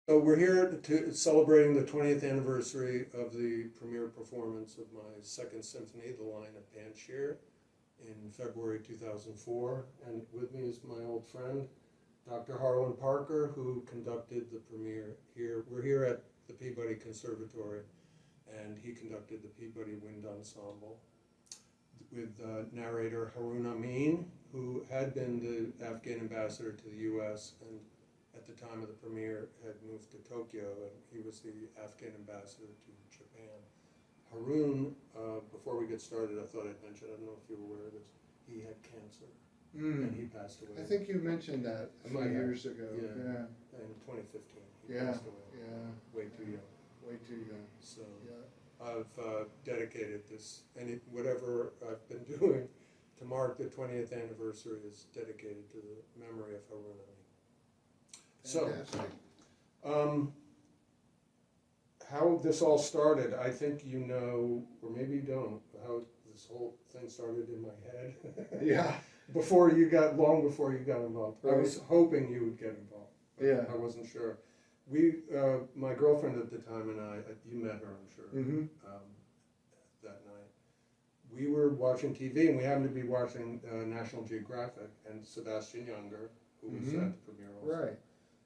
So we're here to celebrating the 20th anniversary of the premiere performance of my second symphony, The Lion of Panjshir, in February 2004. And with me is my old friend, Dr. Harlan Parker, who conducted the premiere here. We're here at the Peabody Conservatory, and he conducted the Peabody Wind Ensemble with narrator Harlan, who had been the Afghan ambassador to the U.S. and at the time of the premiere had moved to Tokyo, and he was the Afghan ambassador to Japan. Harlan, before we get started, I thought I'd mention, I don't know if you're aware of this, he had cancer, and he passed away. I think you mentioned that a few years ago. Yeah. In 2015, he passed away. Yeah. Way too young. Way too young. So I've dedicated this, and whatever I've been doing to mark the 20th anniversary is dedicated to the memory of Harlan. So, how this all started, I think you know, or maybe you don't, how this whole thing started in my head. Yeah. Long before you got involved. Right. I was hoping you would get involved. Yeah. I wasn't sure. My girlfriend at the time and I, you met her, I'm sure, that night. We were watching TV, and we happened to be watching National Geographic, and Sebastian Younger, who was at the premiere also.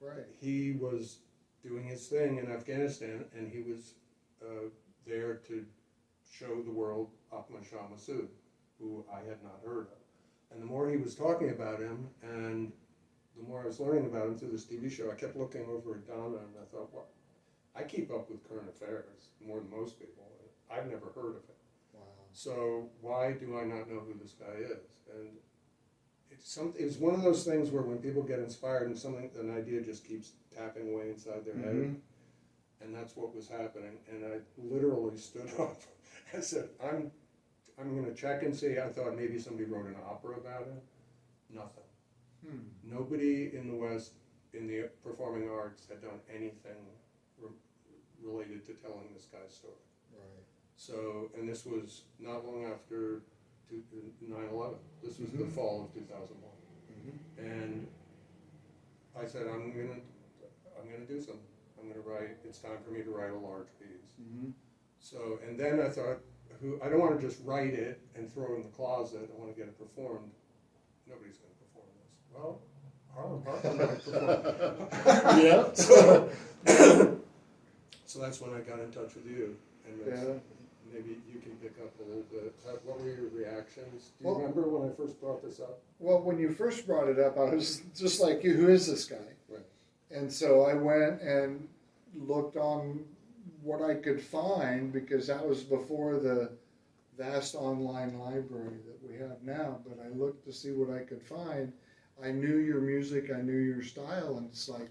Right. He was doing his thing in Afghanistan, and he was there to show the world Ahmad Shah Massoud, who I had not heard of. And the more he was talking about him, and the more I was learning about him through this TV show, I kept looking over at Donna, and I thought, well, I keep up with current affairs more than most people. I've never heard of it. Wow. So why do I not know who this guy is? And it's one of those things where when people get inspired and an idea just keeps tapping away inside their head, and that's what was happening. And I literally stood up and said, I'm going to check and see. I thought maybe somebody wrote an opera about it. Nothing. Nobody in the West, in the performing arts, had done anything related to telling this guy's story. Right. So, and this was not long after 9/11. This was the fall of 2001, and I said, I'm gonna do something. I'm gonna write. It's time for me to write a large piece. So, and then I thought, I don't want to just write it and throw it in the closet. I want to get it performed. Nobody's going to perform this. Well, Harlan Parker might perform. So that's when I got in touch with you, and maybe you can pick up a little bit. What were your reactions? Do you remember when I first brought this up? Well, when you first brought it up, I was just like you, who is this guy? Right. And so I went and looked on what I could find, because that was before the vast online library that we have now, but I looked to see what I could find. I knew your music, I knew your style, and it's like,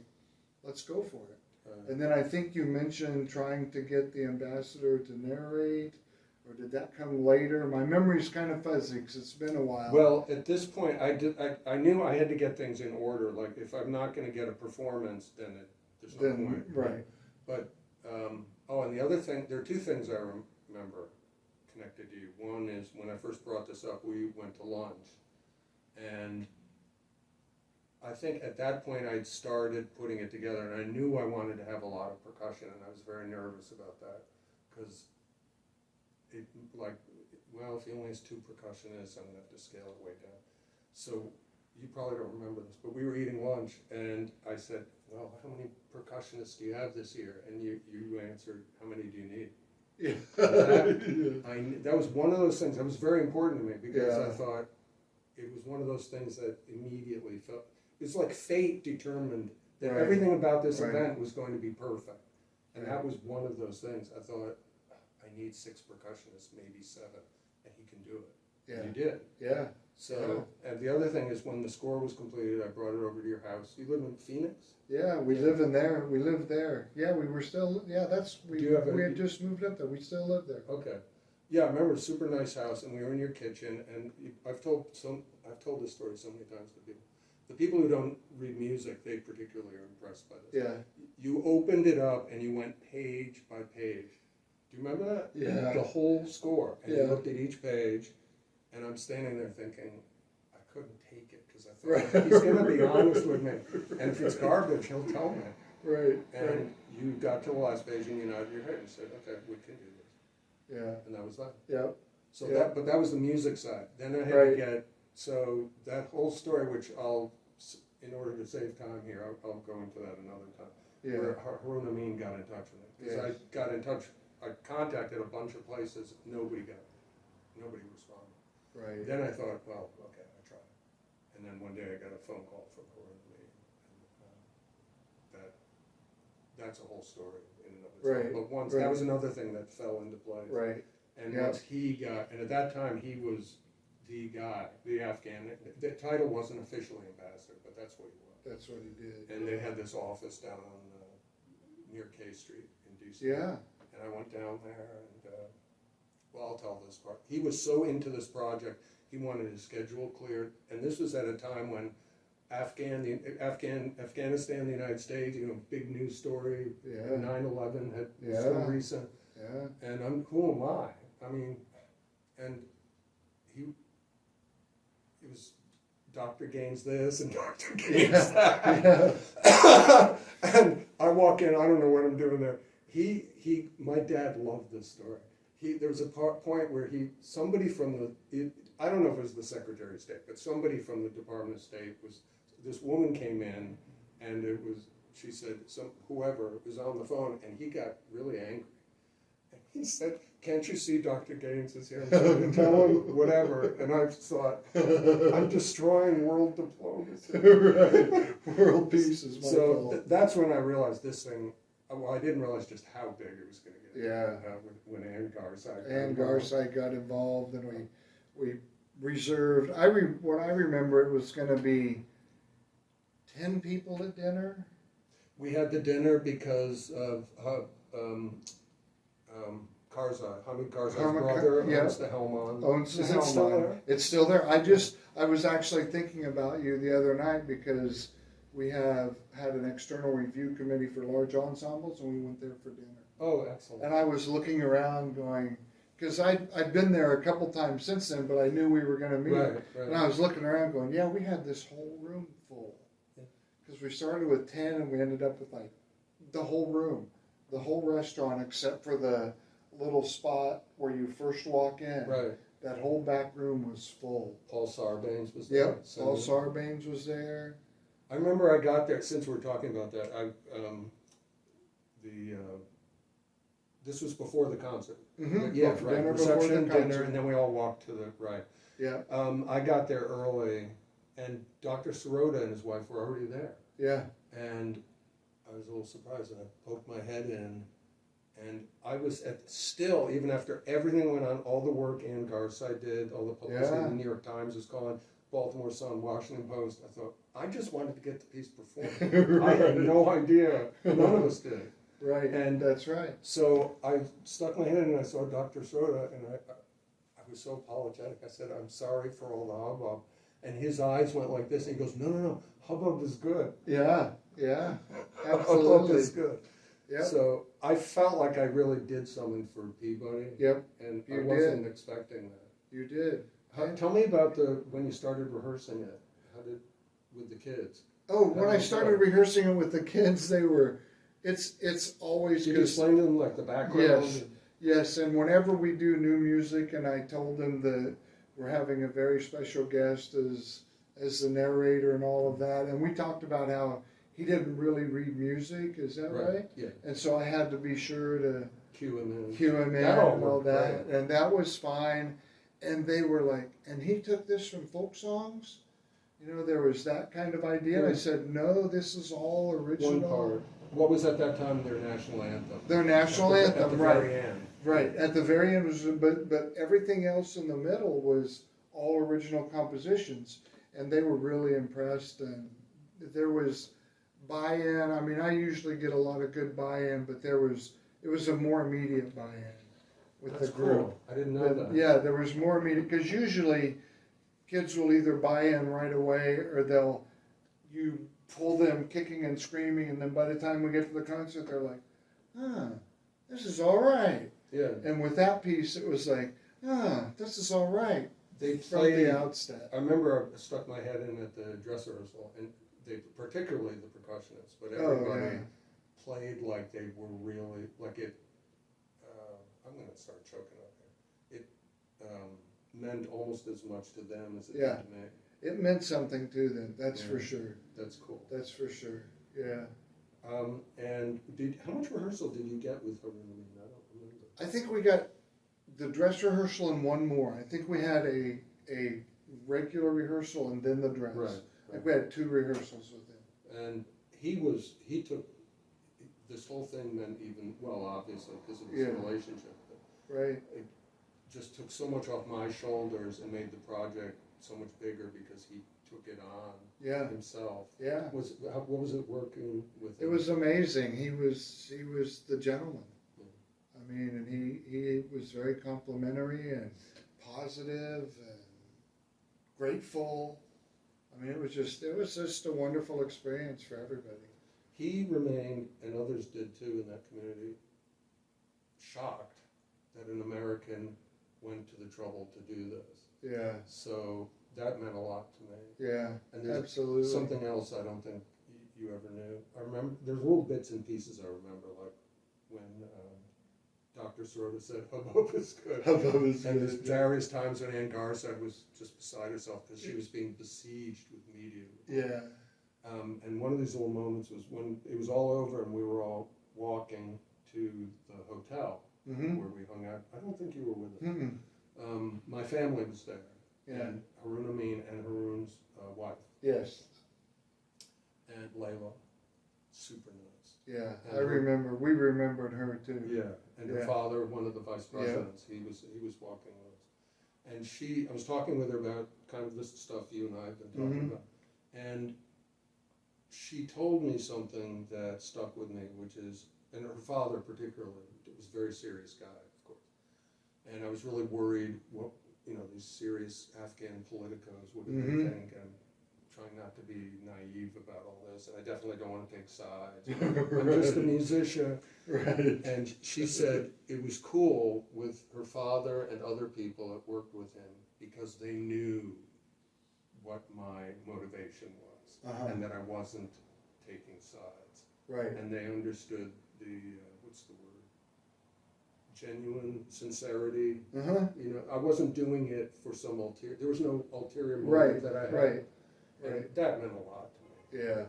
let's go for it. And then I think you mentioned trying to get the ambassador to narrate, or did that come later? My memory's kind of fuzzy because it's been a while. Well, at this point, I knew I had to get things in order. Like, if I'm not going to get a performance, then there's no point. Right. But, and the other thing, there are two things I remember connected to you. One is when I first brought this up, we went to lunch, and I think at that point I'd started putting it together, and I knew I wanted to have a lot of percussion, and I was very nervous about that, because if he only has 2 percussionists, I'm going to have to scale it way down. So you probably don't remember this, but we were eating lunch, and I said, well, how many percussionists do you have this year? And you answered, how many do you need? Yeah. That was one of those things that was very important to me, because I thought it was one of those things that immediately felt, it's like fate determined that everything about this event was going to be perfect. And that was one of those things. I thought, I need 6 percussionists, maybe 7, and he can do it. Yeah. And you did. Yeah. So, and the other thing is, when the score was completed, I brought it over to your house. You live in Phoenix? Yeah, we live in there. We lived there. Yeah, we were still. Yeah, we had just moved up there. We still live there. Okay. Yeah, I remember a super nice house, and we were in your kitchen. And I've told this story so many times to people. The people who don't read music, they particularly are impressed by this. Yeah. You opened it up and you went page by page. Do you remember that? Yeah. The whole score, and you looked at each page, and I'm standing there thinking, I couldn't take it, because I thought, he's going to be honest with me, and if it's garbage, he'll tell me. Right. And you got to the last page and you nodded your head and said, okay, we can do this. Yeah. And that was that. Yep. So Yeah. but that was the music side. Then I had Right. to get, so that whole story, which in order to save time here, I'll go into that another time. Yeah. Where Harlan got in touch with me. Because Yes. I got in touch, I contacted a bunch of places, nobody responded. Right. Then I thought, well, okay, I tried. And then one day I got a phone call from Harlan, and that's a whole story in and of itself. Right. But once, Right. that was another thing that fell into place. Right. And Yep. once and at that time he was the guy, the Afghan, the title wasn't officially ambassador, but that's what he was. That's what he did. And they had this office down on, near K Street in DC. Yeah. And I went down there and, well, I'll tell this part. He was so into this project, he wanted his schedule cleared. And this was at a time when Afghanistan, the United States, big news story, Yeah. 9/11 was Yeah. so recent. Yeah. And who am I? I mean, and it was Dr. Gaines this and Dr. Gaines that. Yeah. And I walk in, I don't know what I'm doing there. My dad loved this story. There was a point where somebody from I don't know if it was the Secretary of State, but somebody from the Department of State this woman came in, and she said, whoever was on the phone, and he got really angry. And he said, can't you see Dr. Gaines is here? Tell him whatever. And I thought, I'm destroying world diplomacy. Right. World peace is my fault. That's when I realized this thing, well, I didn't realize just how big it was going to get. Yeah. When Ann Garside. And Garside got involved, and we reserved. What I remember, it was going to be 10 people at dinner. We had the dinner because of Hamid Karzai's brother owns the Helmand. Is it still there? It's still there. I was actually thinking about you the other night because we have had an external review committee for large ensembles, and we went there for dinner. Oh, excellent. And I was looking around going, because I'd been there a couple times since then, but I knew we were going to meet. Right. And I was looking around going, yeah, we had this whole room full. Because we started with 10 and we ended up with like the whole room, the whole restaurant, except for the little spot where you first walk in. Right. That whole back room was full. Paul Sarbanes was there. Yep, Paul Sarbanes was there. I remember I got there, since we're talking about that, this was before the concert. Mm-hmm. Yeah, Dinner right. before Reception, the dinner, concert. and then we all walked to the, right. Yeah. I got there early, and Dr. Sirota and his wife were already there. Yeah. And I was a little surprised, and I poked my head in, and I was still, even after everything went on, all the work Ann Garside did, all the publicity, Yeah. the New York Times was calling, Baltimore Sun, Washington Post, I thought, I just wanted to get the piece performed. Right. I had no idea. None of us did. Right. And that's right. So I stuck my head in and I saw Dr. Sirota, and I was so apologetic. I said, I'm sorry for all the hubbub. And his eyes went like this, and he goes, no, hubbub is good. Yeah. Yeah. Hubbub Absolutely. is good. Yep. So I felt like I really did something for Peabody. Yep. And You I wasn't did. expecting that. You did. Tell me about when you started rehearsing it. With the kids? Oh, when I started rehearsing it with the kids, it's always Did you explain to them like the background? Yes. Yes, and whenever we do new music, and I told them that we're having a very special guest as the narrator and all of that, and we talked about how he didn't really read music, is that right? Yeah. And so I had to be sure to Cue him in and all that, great. and that was fine. And they were like, and he took this from folk songs? There was that kind of idea. And I said, no, this is all original. One part. What was at that time their national anthem? Their national anthem, at the right. very end. Right, at the very end was, but everything else in the middle was all original compositions, and they were really impressed. And there was buy-in. I mean, I usually get a lot of good buy-in, but it was a more immediate buy-in with That's the group. cool. I didn't know that. Yeah, there was more immediate, because usually kids will either buy in right away or you pull them kicking and screaming, and then by the time we get to the concert, they're like, this is all right. Yeah. And with that piece, it was like, this is all right. They From played the outset. I remember I stuck my head in at the dress rehearsal, and particularly the percussionists, but everybody played like they were really, like it, I'm gonna start choking up here. It meant almost as much to them as it Yeah. did to me. It meant something to them, that's for Yeah. sure. That's cool. That's for sure, yeah. And how much rehearsal did you get with Harlan? I don't remember. I think we got the dress rehearsal and one more. I think we had a regular rehearsal and then the dress. Right. I think we had 2 rehearsals with him. And he took, this whole thing meant even, well, obviously, because of his Yeah. relationship, but Right. it just took so much off my shoulders and made the project so much bigger because he took it on Yeah. himself. Yeah. What was it working with It him? was amazing. He was the gentleman. Yeah. I mean, and he was very complimentary and positive and grateful. I mean, it was just a wonderful experience for everybody. He remained, and others did too in that community, shocked that an American went to the trouble to do this. Yeah. So that meant a lot to me. Yeah. And there's Absolutely. something else I don't think you ever knew. I remember, there's little bits and pieces I remember, like when Dr. Sirota said, hubbub is good. Hubbub is And there's good. various times when Ann Garside was just beside herself because she was being besieged with media. Yeah. And one of these little moments was when it was all over and we were all walking to the hotel Mm-hmm. where we hung out. I don't think you were with us. Mm-hmm. My family was there. Yeah. And Harun Amin and Harun's wife. Yes. And Layla, super nice. Yeah. And I remember. We remembered her too. Yeah, and her Yeah. father, one of the vice presidents, he was walking with us. And I was talking with her about kind of this stuff you and I have been talking Mhm. about. And she told me something that stuck with me, which is, and her father particularly, was a very serious guy, of course. And I was really worried what, these serious Afghan politicos, what did Mhm. they think? And trying not to be naive about all this, and I definitely don't want to take sides. I'm just a musician. Right. And she said it was cool with her father and other people that worked with him because they knew what my motivation was Uh-huh. and that I wasn't taking sides. Right. And they understood the, what's the word? Genuine sincerity. Uh-huh. I wasn't doing it for some there was no ulterior motive Right. that I had. Right. And Right. that meant a lot to me. Yeah.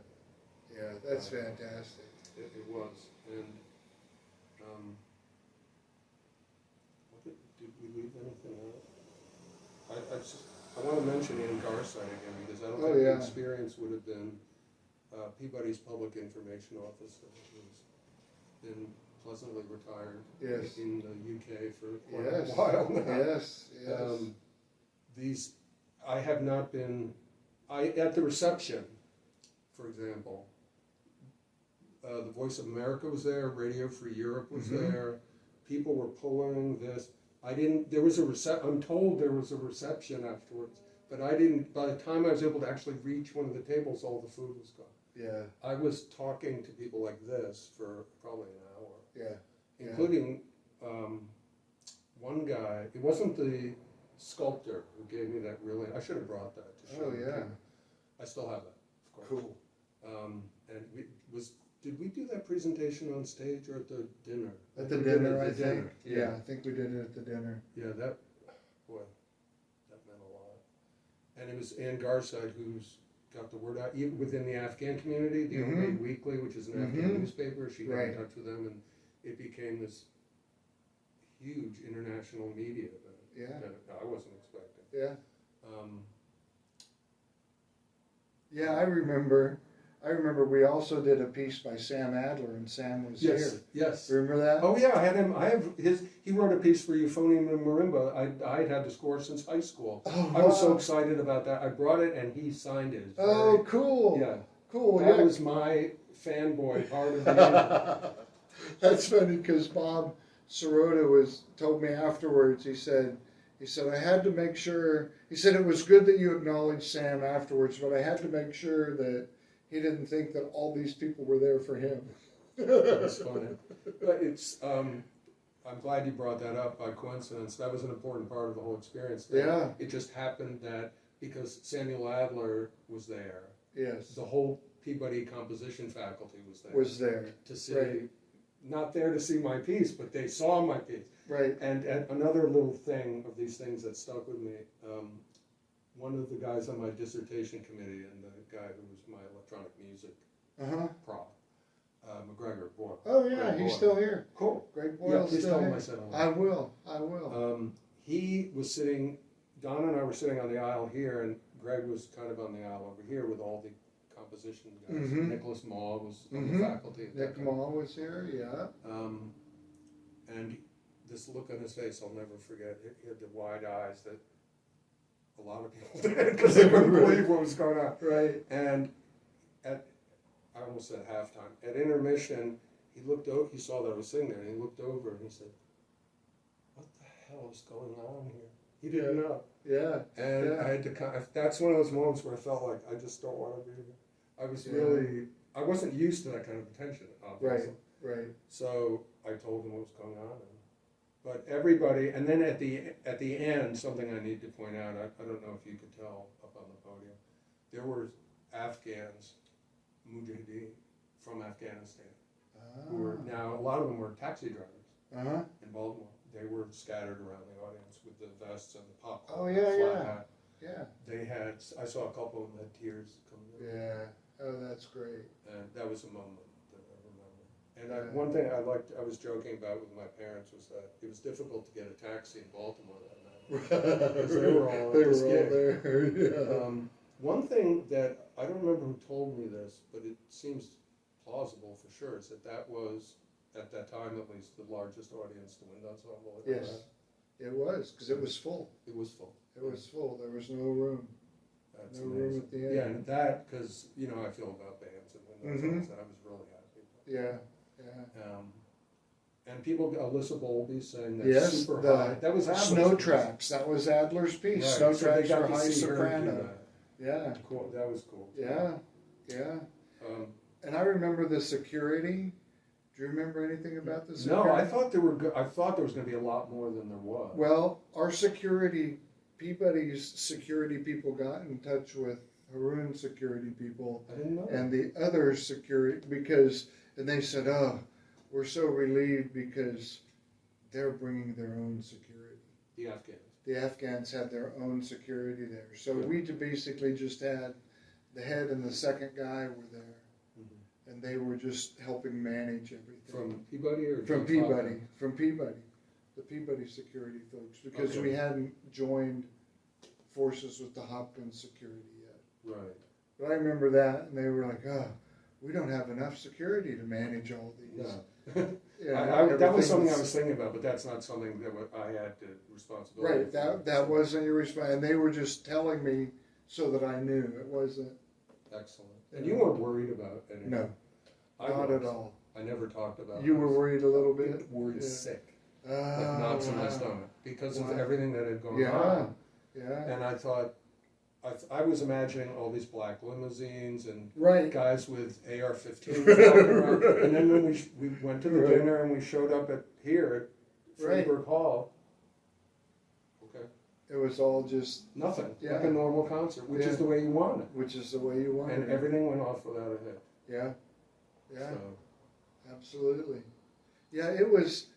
Yeah. That's fantastic. It was. And did we leave anything out? I want to mention Ann Garside again because I don't think yeah. the experience would have been Peabody's public information officer, who's been pleasantly retired Yes. in the UK for quite Yes. a while now. Yes. Yes. I have not been, at the reception, for example, the Voice of America was there, Radio Free Europe was Mhm. there, people were pulling this. I'm told there was a reception afterwards, but I didn't, by the time I was able to actually reach one of the tables, all the food was gone. Yeah. I was talking to people like this for probably an hour, Yeah. including one guy. It wasn't the sculptor who gave me that really. I should have brought that to show. Oh the yeah. camera. I still have it, of course. Cool. And did we do that presentation on stage or at the dinner? At the We did it dinner, at I the think. dinner. Yeah, I think we did it at the dinner. Yeah, that meant a lot. And it was Ann Garside who's got the word out, even within the Afghan community, the Mhm. Only Weekly, which is an Afghan Mhm. newspaper. She got Right. in touch with them, and it became this huge international media event Yeah. that I wasn't expecting. Yeah. Um, Yeah, I remember we also did a piece by Sam Adler, and Sam was yes, yes. here. Remember that? Oh yeah, he wrote a piece for Euphonium and Marimba. I'd had the score since high school. Oh, I was so wow. excited about that. I brought it and he signed it. It's Oh, very- cool. Yeah. Cool. That Yeah. was my fanboy part of the evening. That's funny because Bob Sirota told me afterwards. He said I had to make sure. He said it was good that you acknowledged Sam afterwards, but I had to make sure that he didn't think that all these people were there for him. That's funny. But I'm glad you brought that up by coincidence. That was an important part of the whole experience. Yeah. It just happened that because Samuel Adler was there, Yes. the whole Peabody composition faculty was there. Was there. To see, Right. not there to see my piece, but they saw my piece. Right. And another little thing of these things that stuck with me, one of the guys on my dissertation committee and the guy who was my electronic music prof, McGregor Boyle. Oh yeah, Greg he's Boyle. still here. Cool. Greg Yeah, Boyle's please still tell here. him I said hello. I will. I will. He was sitting, Don and I were sitting on the aisle here, and Greg was kind of on the aisle over here with all the composition guys. Nicholas Maw was on the faculty at that Nick time. Maw was here. Yeah. And this look on his face, I'll never forget. He had the wide eyes that a lot of people did because they couldn't believe what was going on. Right. And I almost said halftime. At intermission, he looked over. He saw that I was sitting there, and he looked over and he said, "What the hell is going on here?" He didn't know. Yeah. And yeah. I had to. That's one of those moments where I felt like I just don't want to be here. I was really. I wasn't used to that kind of attention, obviously. Right. So I told him what was going on. But everybody, and then at the end, something I need to point out. I don't know if you could tell up on the podium. There were Afghans, Mujahideen from Afghanistan, who were now a lot of them were taxi drivers in Baltimore. They were scattered around the audience with the vests and the popcorn. Oh and yeah, the flat yeah, hat. yeah. They had. I saw a couple of them had tears coming down. Yeah. Oh, that's great. And that was a moment that I remember. And one thing I was joking about with my parents was that it was difficult to get a taxi in Baltimore that night. Because they were all at this gig. there. Yeah. One thing that, I don't remember who told me this, but it seems plausible for sure, is that was, at that time at least, the largest audience the Wind Ensemble had ever Yes, had. it was, because it was full. It was full. It was full. There was no room. That's No amazing. room at the end. Yeah, and that, because, I feel about bands and Wind Ensembles, and I was really happy. Yeah. And people, Alyssa Bowlby sang that Yes, super the high. That was Adler's Snow piece. Tracks. That was Adler's piece. Right, Snow so they Tracks got for to high see her do soprano. that. Yeah. Cool. That was cool. Yeah. And I remember the security. Do you remember anything about the security? No, I thought I thought there was going to be a lot more than there was. Well, our security, Peabody's security people got in touch with Harun's security people I didn't know. and the other security and they said, "Oh, we're so relieved because they're bringing their own security." The Afghans. The Afghans had their own security there, so Good. we basically just had the head and the second guy were there, and they were just helping manage everything. From Peabody or From Dept? Peabody, the Peabody security folks, because Okay. we hadn't joined forces with the Hopkins security yet. Right. But I remember that, and they were like, "Oh, we don't have enough security to manage all these." No. You know, That was everything something I was thinking about, but that's not something that I had to responsibility Right, for. that wasn't your response, and they were just telling me so that I knew. It wasn't. Excellent. And you weren't worried about anything? No, I not was. at all. I never talked about You were this. worried a little bit? Worried Yeah. sick. Oh, Like knots in my wow. stomach because of Wow. everything that had gone Yeah, on. yeah. And I thought, I was imagining all these black limousines and Right. guys with AR-15s walking around. Right. And then when we went to the Right. dinner and we showed up here at Right. Friedberg Hall, okay, It was all just, nothing, like Yeah. a normal concert, which Yeah. is the way you want it. which is the way you wanted And it. everything went off without a hit. Yeah, yeah, So, absolutely. Yeah, it was,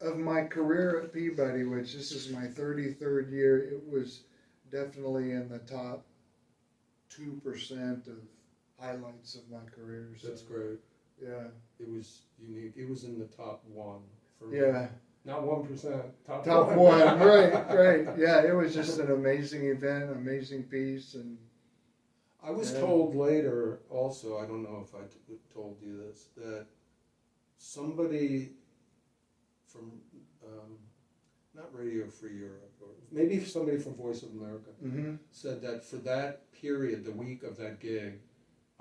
of my career at Peabody, which this is my 33rd year, it was definitely in the top 2% of highlights of my career. So, that's great. Yeah, It was unique. It was in the top 1 for me. yeah. Not 1%, top Top 1. one, right. Yeah, it was just an amazing event, amazing piece, and I was Yeah. told later also, I don't know if I told you this, that somebody from, not Radio Free Europe, or maybe somebody from Voice of America, said that for that period, the week of that gig,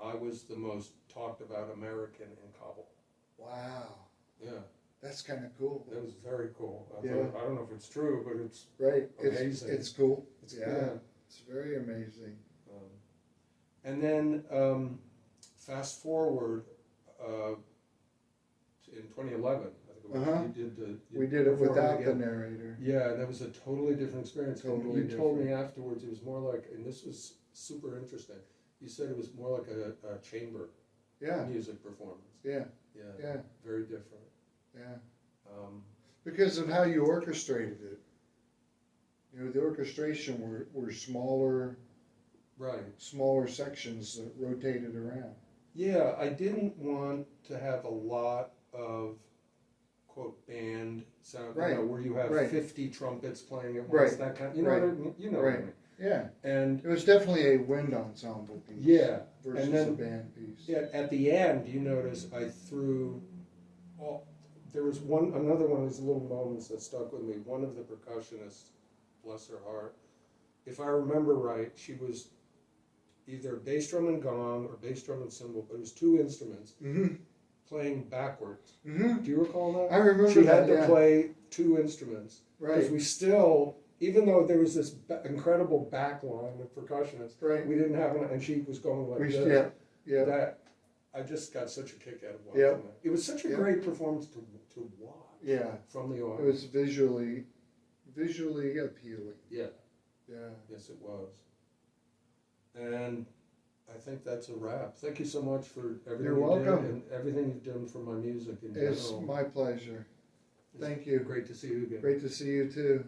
I was the most talked about American in Kabul. wow, Yeah, that's kind of cool. that was very cool. Yeah. I don't know if it's true, but it's Right, amazing. it's cool. It's Yeah, it's very amazing. And then fast forward in 2011, I think it was, We did it performed without the again. narrator. Yeah, and that was a totally different experience. And Totally you told me afterwards it was more like, and this was super interesting, you said it was more like a chamber Yeah. music performance. Yeah. Yeah, Yeah. very different. Yeah. Um, Because of how you orchestrated it. You know, the orchestration were right. smaller sections that rotated around. Yeah, I didn't want to have a lot of quote band sound, Right, you know, where you have right. 50 trumpets playing at once, Right, that kind. You know right, what I mean? You know what I right. mean? Yeah. And It was definitely a wind ensemble piece. yeah, Versus and then a band piece. yeah, at the end, you notice I threw. There was another one of these little moments that stuck with me. One of the percussionists, bless her heart, if I remember right, she was either bass drum and gong or bass drum and cymbal, but it was two instruments Mm-hmm. playing backwards. Mm-hmm. Do you recall that? I remember she that, had to yeah. play two instruments. Because Right. we still, even though there was this incredible back line of percussionists, Right. we didn't have and she was going like this. Yeah. Yeah. That, I just got such a kick out of watching Yeah. that. It was such a Yeah. great performance to watch. Yeah. From the It audience. was visually appealing. Yeah. Yeah. Yes, it was. And I think that's a wrap. Thank you so much for everything You're you welcome. did and everything you've done for my music in It's general. my pleasure. It's Thank you. Great to see you again. Great to see you too.